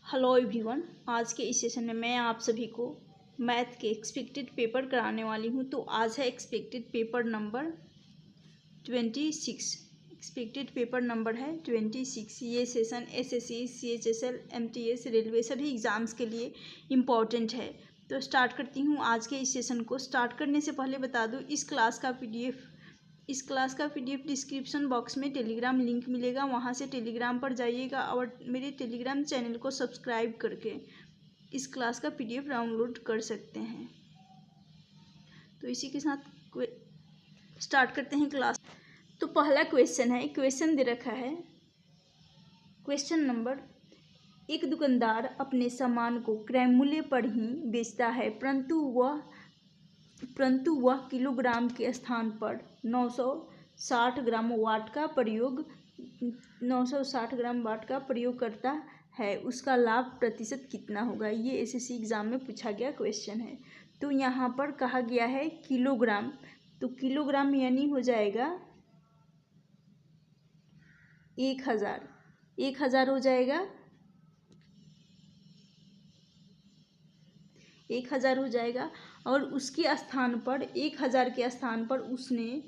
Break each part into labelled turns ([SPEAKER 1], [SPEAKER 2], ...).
[SPEAKER 1] Hello everyone. आज के इस सेशन में मैं आप सभी को मैथ के एक्सपेक्टेड पेपर कराने वाली हूं। तो आज है expected paper number 26। Expected paper number है 26। ये session SSC, CHSL, MTS, railway सभी एग्ज़ाम्स के लिए इम्पॉर्टेंट है। तो स्टार्ट करती हूँ आज के इस सेशन को। स्टार्ट करने से पहले बता दूँ, इस क्लास का पीडीएफ डिस्क्रिप्शन बॉक्स में टेलीग्राम लिंक मिलेगा, वहाँ से टेलीग्राम पर जाइएगा और मेरे टेलीग्राम चैनल को सब्सक्राइब करके इस क्लास का पीडीएफ डाउनलोड कर सकते हैं। तो इसी के साथ स्टार्ट करते हैं क्लास। तो पहला क्वेश्चन है, क्वेश्चन दे रखा है। क्वेश्चन नंबर, एक दुकानदार अपने सामान को क्रय मूल्य पर ही बेचता है, परंतु वह किलोग्राम के स्थान पर 960 ग्राम वाट का प्रयोग करता है। उसका लाभ प्रतिशत कितना होगा? ये एसएससी एग्ज़ाम में पूछा गया क्वेश्चन है। तो यहाँ पर कहा गया है किलोग्राम, तो किलोग्राम यानी हो जाएगा 1000 हो जाएगा, 1000 हो जाएगा। और उसके स्थान पर 1000 के स्थान पर उसने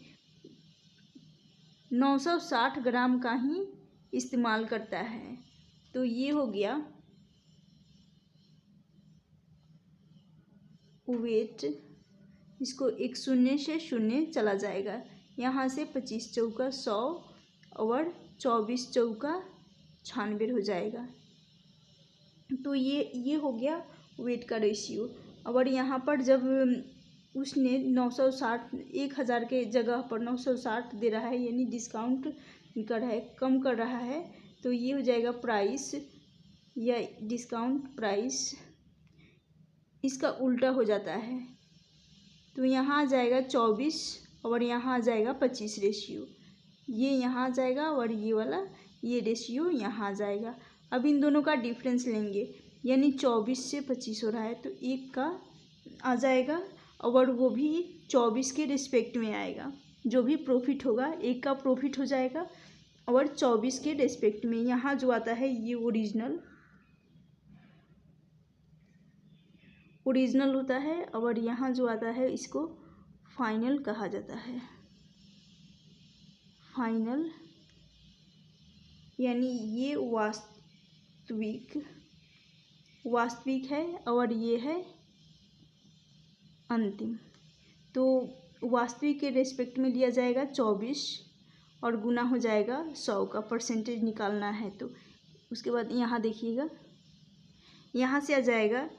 [SPEAKER 1] 960 ग्राम का ही इस्तेमाल करता है। तो ये हो गया वेट। इसको एक शून्य से शून्य चला जाएगा, यहाँ से 25 चौका 100 और 24 चौका 96 हो जाएगा। तो ये हो गया वेट का रेशियो। और यहाँ पर जब उसने 960 1000 के जगह पर 960 दे रहा है, यानी डिस्काउंट कर रहा है, कम कर रहा है, तो ये हो जाएगा प्राइस या डिस्काउंट प्राइस। इसका उल्टा हो जाता है, तो यहाँ आ जाएगा 24 और यहाँ आ जाएगा 25 रेशियो। ये यहाँ आ जाएगा और ये वाला ये रेशियो यहाँ आ जाएगा। अब इन दोनों का डिफरेंस लेंगे, यानी 24 से 25 हो रहा है, तो एक का आ जाएगा और वो भी 24 के रिस्पेक्ट में आएगा। जो भी प्रॉफिट होगा एक का प्रॉफिट हो जाएगा और 24 के रिस्पेक्ट में। यहाँ जो आता है ये ओरिजिनल होता है और यहाँ जो आता है इसको फाइनल कहा जाता है। फाइनल यानी ये वास्तविक है और ये है अंतिम। तो वास्तविक के रेस्पेक्ट में लिया जाएगा 24 और गुना हो जाएगा 100 का। परसेंटेज निकालना है तो उसके बाद यहाँ देखिएगा, यहाँ से आ जाएगा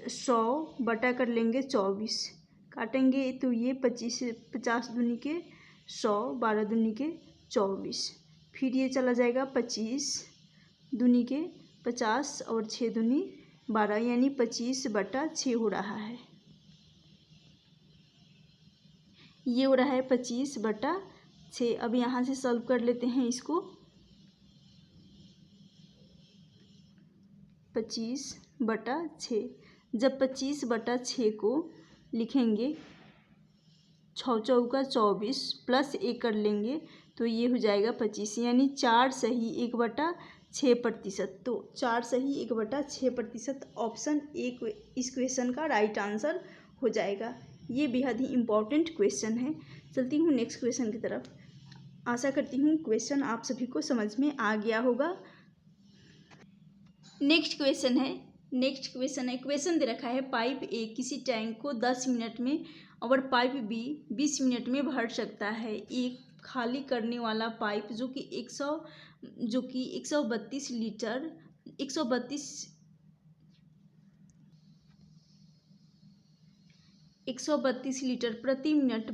[SPEAKER 1] 100 बटा कर लेंगे 24, काटेंगे तो ये 50 दूनी के 100, 12 दूनी के 24, फिर ये चला जाएगा 25 दूनी के 50 और 6 दूनी 12, यानी 25/6 हो रहा है। ये हो रहा है 25/6। अब यहाँ से सॉल्व कर लेते हैं इसको। 25/6, जब 25/6 को लिखेंगे 6 चौका 24 प्लस 1 कर लेंगे तो ये हो जाएगा 25, यानी 4 सही 1/6%। तो 4 सही 1/6% ऑप्शन ए इस क्वेश्चन का राइट आंसर हो जाएगा। ये बेहद ही इम्पॉर्टेंट क्वेश्चन है। चलती हूँ नेक्स्ट क्वेश्चन की तरफ। आशा करती हूँ क्वेश्चन आप सभी को समझ में आ गया होगा। नेक्स्ट क्वेश्चन है, क्वेश्चन दे रखा है पाइप ए किसी टैंक को 10 मिनट में और पाइप बी 20 मिनट में भर सकता है। एक खाली करने वाला पाइप जो कि 132 लीटर प्रति मिनट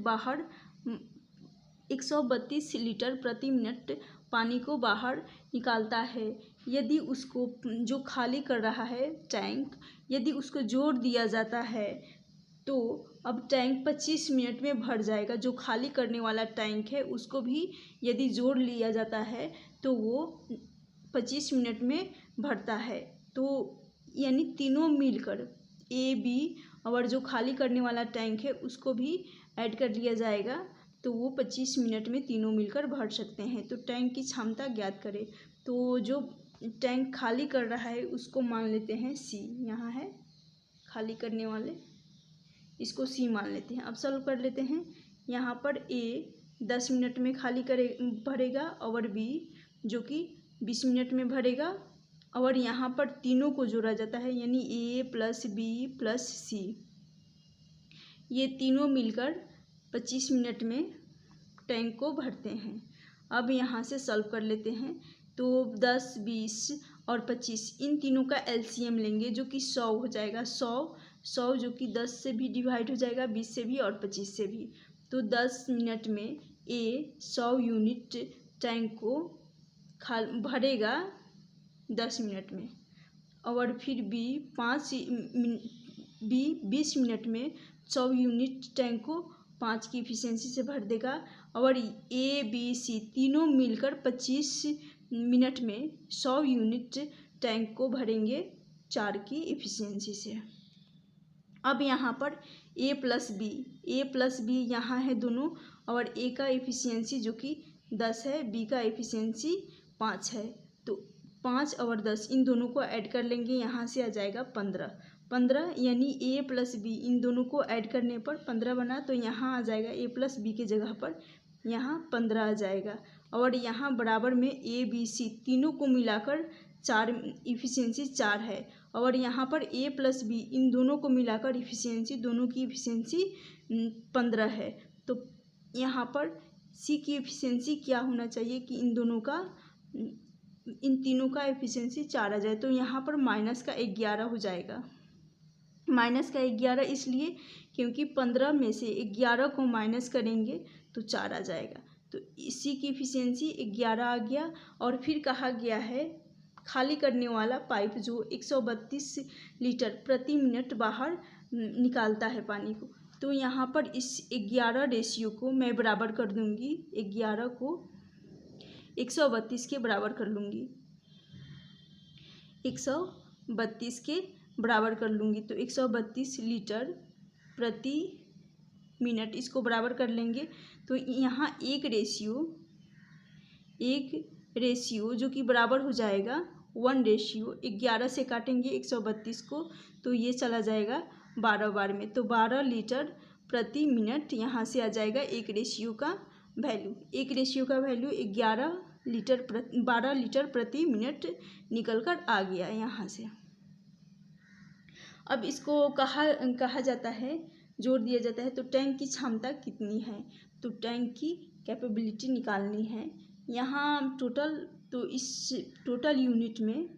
[SPEAKER 1] 132 लीटर प्रति मिनट पानी को बाहर निकालता है। यदि उसको जो खाली कर रहा है टैंक, यदि उसको जोड़ दिया जाता है तो अब टैंक 25 मिनट में भर जाएगा। जो खाली करने वाला टैंक है उसको भी यदि जोड़ लिया जाता है तो वो 25 मिनट में भरता है। तो यानी तीनों मिलकर ए बी और जो खाली करने वाला टैंक है उसको भी ऐड कर लिया जाएगा तो वो 25 मिनट में तीनों मिलकर भर सकते हैं। तो टैंक की क्षमता ज्ञात करें। तो जो टैंक खाली कर रहा है उसको मान लेते हैं सी। यहाँ है खाली करने वाले, इसको सी मान लेते हैं। अब सॉल्व कर लेते हैं। यहाँ पर ए 10 मिनट में खाली भरेगा और बी जो कि 20 मिनट में भरेगा, और यहाँ पर तीनों को जोड़ा जाता है यानी ए प्लस बी प्लस सी, ये तीनों मिलकर 25 मिनट में टैंक को भरते हैं। अब यहाँ से सॉल्व कर लेते हैं। तो 10, 20 और 25 इन तीनों का एलसीएम लेंगे जो कि 100 हो जाएगा। 100 जो कि 10 से भी डिवाइड हो जाएगा, 20 से भी और 25 से भी। तो 10 मिनट में ए 100 यूनिट टैंक को भरेगा 10 मिनट में, और फिर बी 20 मिनट में 100 यूनिट टैंक को 5 की एफिशिएंसी से भर देगा, और ए बी सी तीनों मिलकर 25 मिनट में 100 यूनिट टैंक को भरेंगे 4 की एफिशिएंसी से। अब यहाँ पर ए प्लस बी यहाँ है दोनों, और ए का एफिशिएंसी जो कि 10 है, बी का एफिशिएंसी 5 है। तो 5 और 10 इन दोनों को ऐड कर लेंगे, यहाँ से आ जाएगा 15 यानी ए प्लस बी इन दोनों को ऐड करने पर 15 बना। तो यहाँ आ जाएगा ए प्लस बी के जगह पर यहाँ 15 आ जाएगा, और यहाँ बराबर में ए बी सी तीनों को मिलाकर 4 इफिशियंसी 4 है, और यहाँ पर ए प्लस बी इन दोनों को मिलाकर इफिशियंसी दोनों की इफिशियंसी 15 है। तो यहाँ पर सी की इफिशियंसी क्या होना चाहिए कि इन तीनों का एफिशिएंसी 4 आ जाए। तो यहाँ पर माइनस का 11 हो जाएगा। माइनस का 11 इसलिए क्योंकि 15 में से 11 को माइनस करेंगे तो 4 आ जाएगा। तो इसी की एफिशिएंसी 11 आ गया। और फिर कहा गया है खाली करने वाला पाइप जो 132 लीटर प्रति मिनट बाहर निकालता है पानी को। तो यहाँ पर इस 11 रेशियो को मैं बराबर कर दूंगी, 11 को 132 के बराबर कर लूँगी, 132 के बराबर कर लूँगी। तो 132 लीटर प्रति मिनट इसको बराबर कर लेंगे। तो यहाँ एक रेशियो जो कि बराबर हो जाएगा 1:11 से काटेंगे 132 को, तो ये चला जाएगा 12 बार में। तो 12 लीटर प्रति मिनट यहाँ से आ जाएगा एक रेशियो का वैल्यू। 12 लीटर प्रति मिनट निकल कर आ गया यहाँ से। अब इसको कहा जाता है, जोड़ दिया जाता है। तो टैंक की क्षमता कितनी है, तो टैंक की कैपेबिलिटी निकालनी है। यहाँ टोटल, तो इस टोटल यूनिट में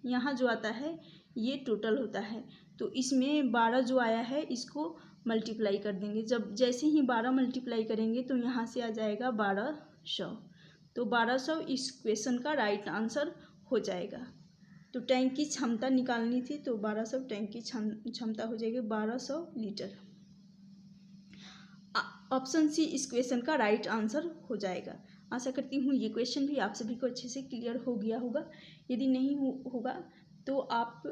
[SPEAKER 1] यहाँ जो आता है ये टोटल होता है। तो इसमें 12 जो आया है इसको मल्टीप्लाई कर देंगे। जैसे ही 12 मल्टीप्लाई करेंगे तो यहाँ से आ जाएगा 1200। तो 1200 इस क्वेश्चन का राइट आंसर हो जाएगा। तो टैंक की क्षमता निकालनी थी, तो 1200 टैंक की क्षमता हो जाएगी 1200 लीटर। ऑप्शन सी इस क्वेश्चन का राइट आंसर हो जाएगा। आशा करती हूँ ये क्वेश्चन भी आप सभी को अच्छे से क्लियर हो गया होगा। यदि नहीं होगा तो आप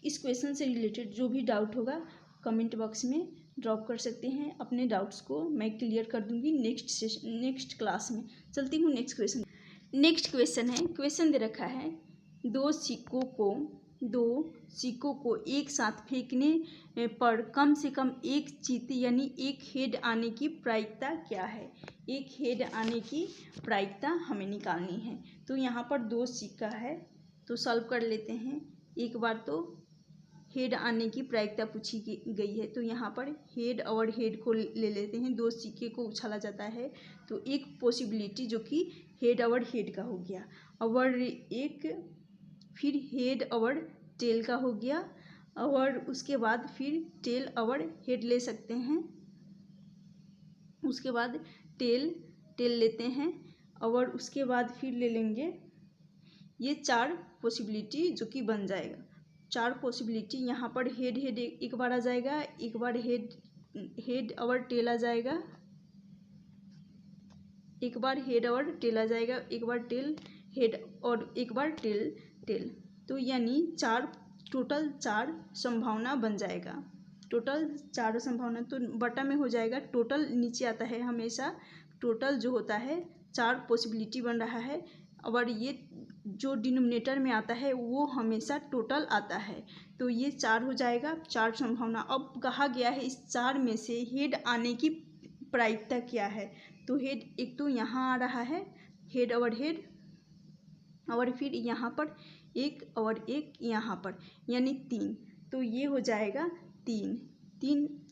[SPEAKER 1] इस क्वेश्चन से रिलेटेड जो भी डाउट होगा कमेंट बॉक्स में ड्रॉप कर सकते हैं। अपने डाउट्स को मैं क्लियर कर दूंगी नेक्स्ट क्लास में। चलती हूँ नेक्स्ट क्वेश्चन। नेक्स्ट क्वेश्चन है, क्वेश्चन दे रखा है दो सिक्कों को एक साथ फेंकने पर कम से कम एक चीती यानी एक हेड आने की प्रायिकता क्या है। एक हेड आने की प्रायिकता हमें निकालनी है। तो यहाँ पर 2 सिक्का है, तो सॉल्व कर लेते हैं। एक बार तो हेड आने की प्रायिकता पूछी गई है, तो यहाँ पर हेड और हेड को ले लेते हैं। 2 सिक्के को उछाला जाता है, तो एक पॉसिबिलिटी जो कि हेड और हेड का हो गया, और एक फिर हेड और टेल का हो गया, और उसके बाद फिर टेल और हेड ले सकते हैं। उसके बाद टेल लेते हैं, और उसके बाद फिर ले लेंगे। ये 4 पॉसिबिलिटी जो कि बन जाएगा। 4 पॉसिबिलिटी यहाँ पर हेड एक बार आ जाएगा, एक बार हेड और टेल आ जाएगा, एक बार हेड और टेल आ जाएगा, एक बार टेल हेड और एक बार टेल। तो यानी टोटल 4 संभावना बन जाएगा। टोटल 4 संभावना तो बटा में हो जाएगा। टोटल नीचे आता है हमेशा। टोटल जो होता है 4 पॉसिबिलिटी बन रहा है, और ये जो डिनोमिनेटर में आता है वो हमेशा टोटल आता है। तो ये 4 हो जाएगा, 4 संभावना। अब कहा गया है इस 4 में से हेड आने की प्रायिकता क्या है। तो हेड एक तो यहाँ आ रहा है, हेड, और फिर यहाँ पर एक और एक यहाँ पर, यानी 3। तो ये हो जाएगा 3।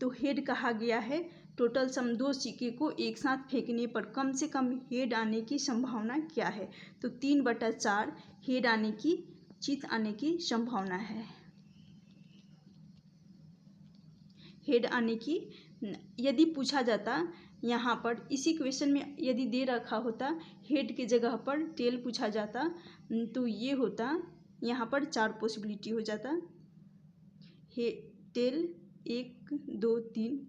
[SPEAKER 1] तो हेड कहा गया है। टोटल सम 2 सिक्के को एक साथ फेंकने पर कम से कम हेड आने की संभावना क्या है। तो 3/4 हेड आने की, जीत आने की संभावना है। हेड आने की यदि पूछा जाता यहाँ पर इसी क्वेश्चन में यदि दे रखा होता हेड की जगह पर टेल पूछा जाता तो ये होता, यहाँ पर 4 पॉसिबिलिटी हो जाता। टेल 1 2 3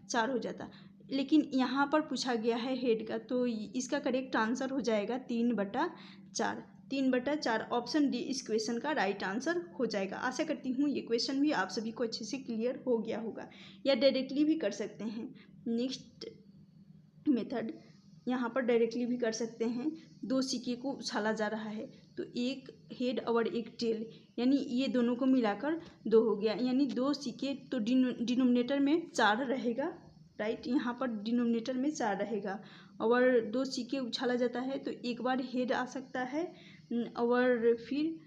[SPEAKER 1] 4 हो जाता, लेकिन यहाँ पर पूछा गया है हेड का, तो इसका करेक्ट आंसर हो जाएगा 3/4। 3/4 ऑप्शन डी इस क्वेश्चन का राइट आंसर हो जाएगा। आशा करती हूँ ये क्वेश्चन भी आप सभी को अच्छे से क्लियर हो गया होगा, या डायरेक्टली भी कर सकते हैं। नेक्स्ट मेथड, यहाँ पर डायरेक्टली भी कर सकते हैं। 2 सिक्के को उछाला जा रहा है, तो एक हेड और एक टेल, यानी ये दोनों को मिलाकर 2 हो गया, यानी 2 सिक्के। तो डिनोमिनेटर में 4 रहेगा, राइट। यहाँ पर डिनोमिनेटर में 4 रहेगा, और 2 सिक्के उछाला जाता है तो एक बार हेड आ सकता है, और फिर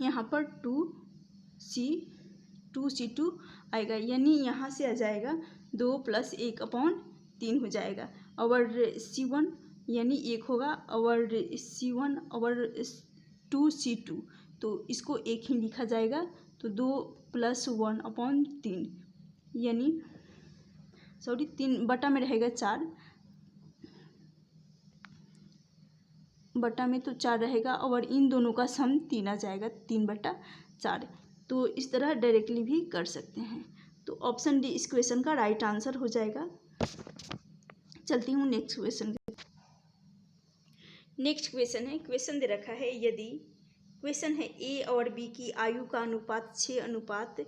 [SPEAKER 1] यहाँ पर 2C2 आएगा, यानी यहाँ से आ जाएगा 2 + 1/3 हो जाएगा, और C1 यानी 1 होगा, और C1 और 2C2, तो इसको एक ही लिखा जाएगा। तो 2 + 1/3 यानी 3 बटा में रहेगा 4, बटा में तो 4 रहेगा, और इन दोनों का सम 3 आ जाएगा, 3/4। तो इस तरह डायरेक्टली भी कर सकते हैं। तो ऑप्शन डी इस क्वेश्चन का राइट आंसर हो जाएगा। चलती हूँ नेक्स्ट क्वेश्चन। नेक्स्ट क्वेश्चन है, क्वेश्चन दे रखा है यदि, क्वेश्चन है ए और बी की आयु का अनुपात 6:7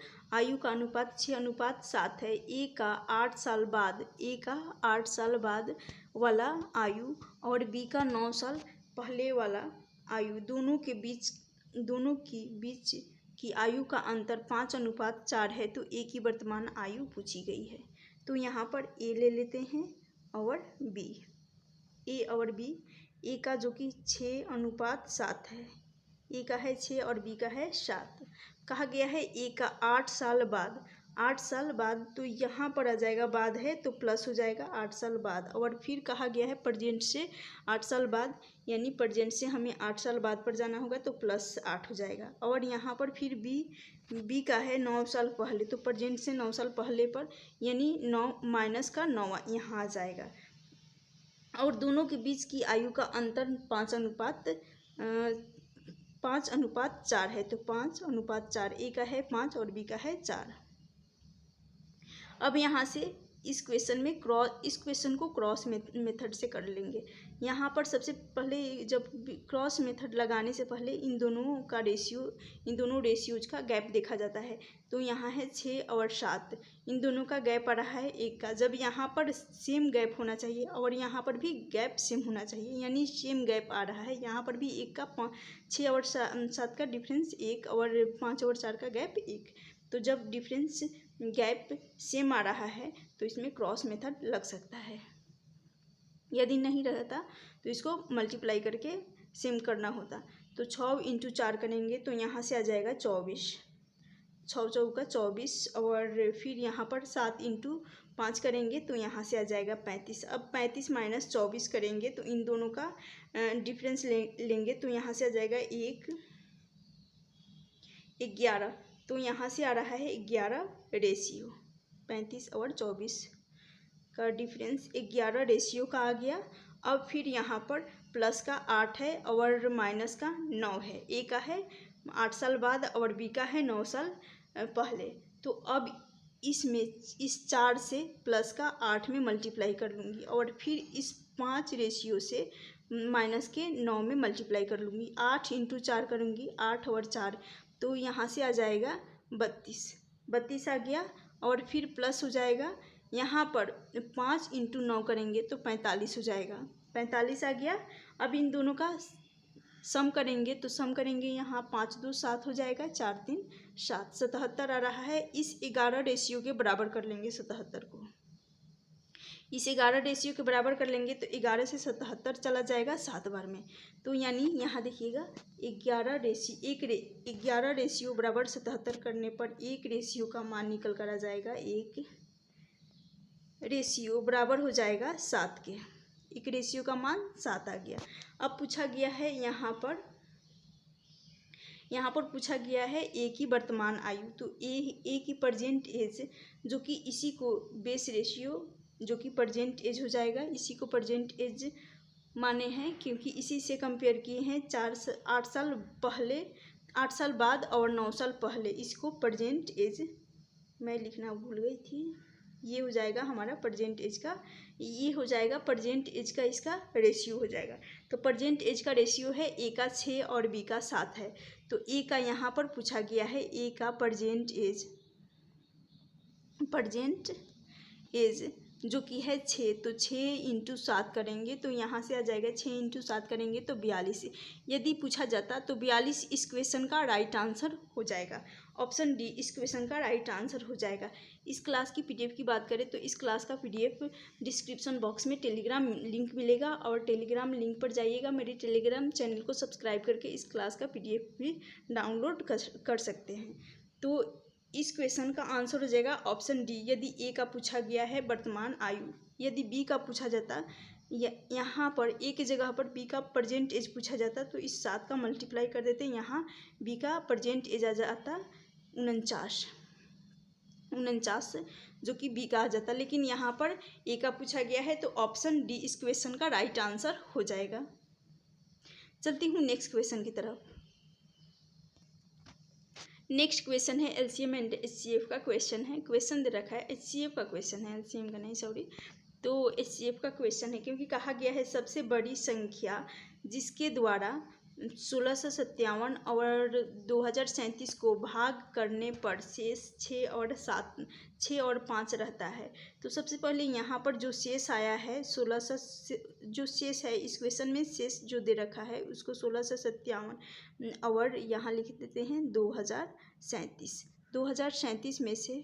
[SPEAKER 1] है। ए का 8 साल बाद वाला आयु और बी का 9 साल पहले वाला आयु, दोनों की बीच की आयु का अंतर 5:4 है। तो ए की वर्तमान आयु पूछी गई है। तो यहाँ पर ए ले लेते हैं और बी, ए और बी। ए का जो कि 6:7 है, ए का है 6 और बी का है 7। कहा गया है ए का 8 साल बाद, तो यहाँ पर आ जाएगा, बाद है तो प्लस हो जाएगा 8 साल बाद, और फिर कहा गया है प्रेजेंट से 8 साल बाद, यानी प्रेजेंट से हमें 8 साल बाद पर जाना होगा, तो +8 हो जाएगा। और यहाँ पर फिर बी का है 9 साल पहले, तो प्रेजेंट से 9 साल पहले पर, यानी 9 माइनस का 9 यहाँ आ जाएगा। और दोनों के बीच की आयु का अंतर 5:4 है, तो 5:4, ए का है 5 और बी का है 4। अब यहाँ से इस क्वेश्चन को क्रॉस मेथड से कर लेंगे। यहाँ पर सबसे पहले जब क्रॉस मेथड लगाने से पहले इन दोनों रेशियोज का गैप देखा जाता है। तो यहाँ है 6 और 7, इन दोनों का गैप आ रहा है 1 का। जब यहाँ पर सेम गैप होना चाहिए और यहाँ पर भी गैप सेम होना चाहिए, यानी सेम गैप आ रहा है। यहाँ पर भी 1 का 6 और 7 का डिफरेंस 1, और 5 और 4 का गैप 1। तो जब डिफरेंस गैप सेम आ रहा है तो इसमें क्रॉस मेथड लग सकता है। यदि नहीं रहता तो इसको मल्टीप्लाई करके सेम करना होता। तो 6 × 4 करेंगे तो यहाँ से आ जाएगा 24, 6 चौका 24, और फिर यहाँ पर 7 × 5 करेंगे तो यहाँ से आ जाएगा 35। अब 35 - 24 करेंगे तो इन दोनों का डिफरेंस लेंगे तो यहाँ से आ जाएगा 11। तो यहाँ से आ रहा है 11 रेशियो, 35 और 24 का डिफरेंस 11 रेशियो का आ गया। अब फिर यहाँ पर प्लस का 8 है और माइनस का 9 है। ए का है 8 साल बाद और बी का है 9 साल पहले। तो अब इसमें इस 4 से प्लस का 8 में मल्टीप्लाई कर लूँगी, और फिर इस 5 रेशियो से माइनस के 9 में मल्टीप्लाई कर लूँगी। 8 × 4 करूँगी, 8 और 4, तो यहाँ से आ जाएगा 32 आ गया, और फिर प्लस हो जाएगा। यहाँ पर 5 × 9 करेंगे तो 45 हो जाएगा। 45 आ गया। अब इन दोनों का सम करेंगे तो सम करेंगे यहाँ 5 2 7 हो जाएगा, 4 3 7, 77 आ रहा है। इस 11 रेशियो के बराबर कर लेंगे 77 को, इस 11 रेशियो के बराबर कर लेंगे तो 11 से 77 चला जाएगा 7 बार में। तो यानी यहाँ देखिएगा 11 रेशियो बराबर 77 करने पर एक रेशियो का मान निकल कर आ जाएगा, एक रेशियो बराबर हो जाएगा 7 के, एक रेशियो का मान 7 आ गया। अब पूछा गया है यहाँ पर पूछा गया है ए की वर्तमान आयु। तो ए की प्रेजेंट एज, जो कि इसी को बेस रेशियो जो कि प्रेजेंट एज हो जाएगा, इसी को प्रेजेंट एज माने हैं क्योंकि इसी से कंपेयर किए हैं 8 साल पहले, 8 साल बाद और 9 साल पहले, इसको प्रेजेंट एज मैं लिखना भूल गई थी। ये हो जाएगा हमारा प्रेजेंट एज का, ये हो जाएगा प्रेजेंट एज का इसका रेशियो हो जाएगा। तो प्रेजेंट एज का रेशियो है ए का 6 और बी का 7 है। तो ए का यहाँ पर पूछा गया है ए का प्रेजेंट एज जो कि है 6, तो 6 × 7 करेंगे तो यहाँ से आ जाएगा 6 × 7 करेंगे तो 42। यदि पूछा जाता तो 42 इस क्वेश्चन का राइट आंसर हो जाएगा। ऑप्शन डी इस क्वेश्चन का राइट आंसर हो जाएगा। इस क्लास की पीडीएफ की बात करें तो इस क्लास का पीडीएफ डिस्क्रिप्शन बॉक्स में टेलीग्राम लिंक मिलेगा और टेलीग्राम लिंक पर जाइएगा, मेरे टेलीग्राम चैनल को सब्सक्राइब करके इस क्लास का पीडीएफ भी डाउनलोड कर सकते हैं। तो इस क्वेश्चन का आंसर हो जाएगा ऑप्शन डी, यदि ए का पूछा गया है वर्तमान आयु। यदि बी का पूछा जाता, यहाँ पर ए की जगह पर बी का प्रेजेंट एज पूछा जाता तो इस 7 का मल्टीप्लाई कर देते, यहाँ बी का प्रेजेंट एज आ जाता 49 जो कि बी का आ जाता। लेकिन यहाँ पर ए का पूछा गया है तो ऑप्शन डी इस क्वेश्चन का राइट आंसर हो जाएगा। चलती हूँ नेक्स्ट क्वेश्चन की तरफ। नेक्स्ट क्वेश्चन है एलसीएम एंड एचसीएफ का क्वेश्चन है। क्वेश्चन दे रखा है एचसीएफ का क्वेश्चन है, एलसीएम का नहीं, सॉरी। तो एचसीएफ का क्वेश्चन है क्योंकि कहा गया है सबसे बड़ी संख्या जिसके द्वारा 1657 और 2037 को भाग करने पर शेष 6 और 5 रहता है। तो सबसे पहले यहाँ पर जो शेष आया है 1600, जो शेष है इस क्वेश्चन में शेष जो दे रखा है उसको 1657 और यहाँ लिख देते हैं 2037। 2037 में से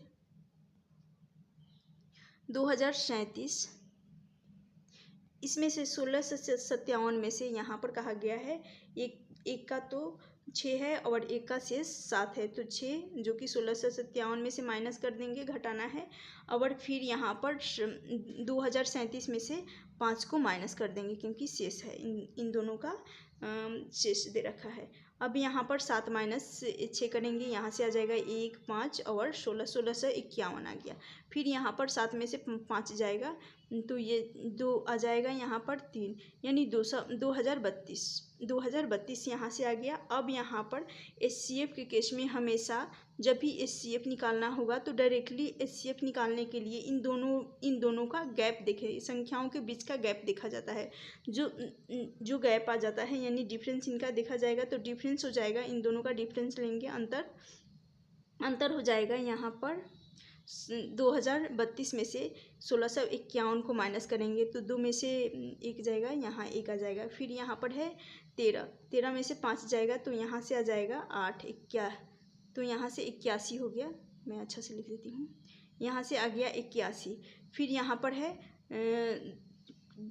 [SPEAKER 1] 2037 इसमें से 1657 में से यहाँ पर कहा गया है एक का तो 6 है और एक का शेष 7 है। तो 6 जो कि 1657 में से माइनस कर देंगे, घटाना है, और फिर यहाँ पर 2037 में से 5 को माइनस कर देंगे क्योंकि शेष है, इन दोनों का शेष दे रखा है। अब यहाँ पर 7 - 6 करेंगे, यहाँ से आ जाएगा 1 5 और 16 से 51 आ गया। फिर यहाँ पर 7 में से 5 जाएगा तो ये 2 आ जाएगा, यहाँ पर 3 यानी 2032 यहाँ से आ गया। अब यहाँ पर एचसीएफ के केस में हमेशा जब भी एचसीएफ निकालना होगा तो डायरेक्टली एचसीएफ निकालने के लिए इन दोनों का गैप देखे, संख्याओं के बीच का गैप देखा जाता है। जो गैप आ जाता है यानी डिफरेंस इनका देखा जाएगा तो डिफरेंस हो जाएगा, इन दोनों का डिफरेंस लेंगे, अंतर हो जाएगा। यहाँ पर 2032 में से 1651 को माइनस करेंगे तो 2 में से 1 जाएगा, यहाँ 1 आ जाएगा। फिर यहाँ पर है 13 में से 5 जाएगा तो यहाँ से आ जाएगा 8 तो यहाँ से 81 हो गया, मैं अच्छा से लिख देती हूँ, यहाँ से आ गया 81। फिर यहाँ पर है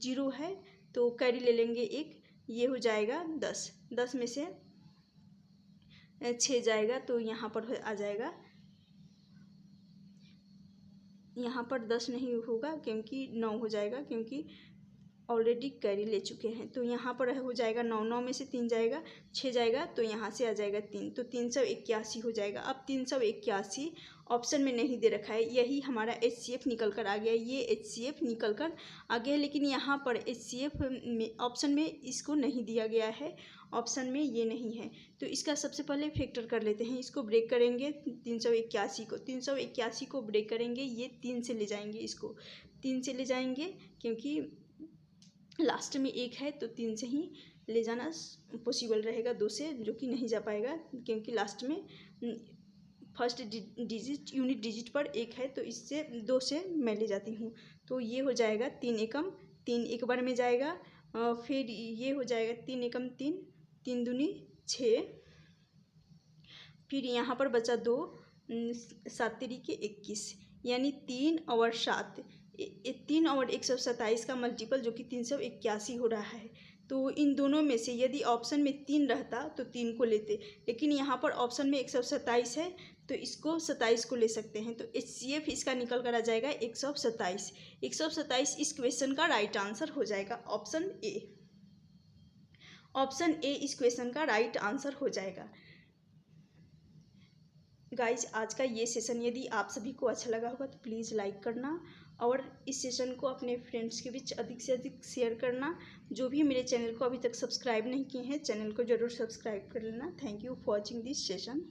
[SPEAKER 1] 0 है तो कैरी ले लेंगे 1, ये हो जाएगा 10 में से 6 जाएगा तो यहाँ पर आ जाएगा, यहाँ पर 10 नहीं होगा क्योंकि 9 हो जाएगा क्योंकि ऑलरेडी कैरी ले चुके हैं। तो यहाँ पर हो जाएगा 9 में से 3 जाएगा, 6 जाएगा तो यहाँ से आ जाएगा 3, तो 381 हो जाएगा। अब 381 ऑप्शन में नहीं दे रखा है, यही हमारा एचसीएफ निकल कर आ गया, ये एचसीएफ निकल कर आ गया। लेकिन यहाँ पर एचसीएफ ऑप्शन में इसको नहीं दिया गया है, ऑप्शन में ये नहीं है। तो इसका सबसे पहले फैक्टर कर लेते हैं, इसको ब्रेक करेंगे 381 को ब्रेक करेंगे, ये 3 से ले जाएंगे, इसको 3 से ले जाएंगे क्योंकि लास्ट में 1 है तो 3 से ही ले जाना पॉसिबल रहेगा, 2 से जो कि नहीं जा पाएगा क्योंकि लास्ट में फर्स्ट डिजिट यूनिट डिजिट पर 1 है तो इससे 2 से मैं ले जाती हूँ। तो ये हो जाएगा 3 एकम 3 एक बार में जाएगा फिर ये हो जाएगा 3 एकम 3, 3 दूनी 6, फिर यहाँ पर बचा 2, 7 तिरिके 21, यानी 3 और 7, 3 और 127 का मल्टीपल जो कि 381 हो रहा है। तो इन दोनों में से यदि ऑप्शन में 3 रहता तो 3 को लेते, लेकिन यहाँ पर ऑप्शन में 127 है तो इसको 27 को ले सकते हैं। तो HCF इसका निकल कर आ जाएगा 127। 127 इस क्वेश्चन का राइट आंसर हो जाएगा, ऑप्शन ए। ऑप्शन ए इस क्वेश्चन का राइट आंसर हो जाएगा। गाइज, आज का ये सेशन यदि आप सभी को अच्छा लगा होगा तो प्लीज़ लाइक करना और इस सेशन को अपने फ्रेंड्स के बीच अधिक से अधिक शेयर करना। जो भी मेरे चैनल को अभी तक सब्सक्राइब नहीं किए हैं, चैनल को ज़रूर सब्सक्राइब कर लेना। Thank you for watching this session.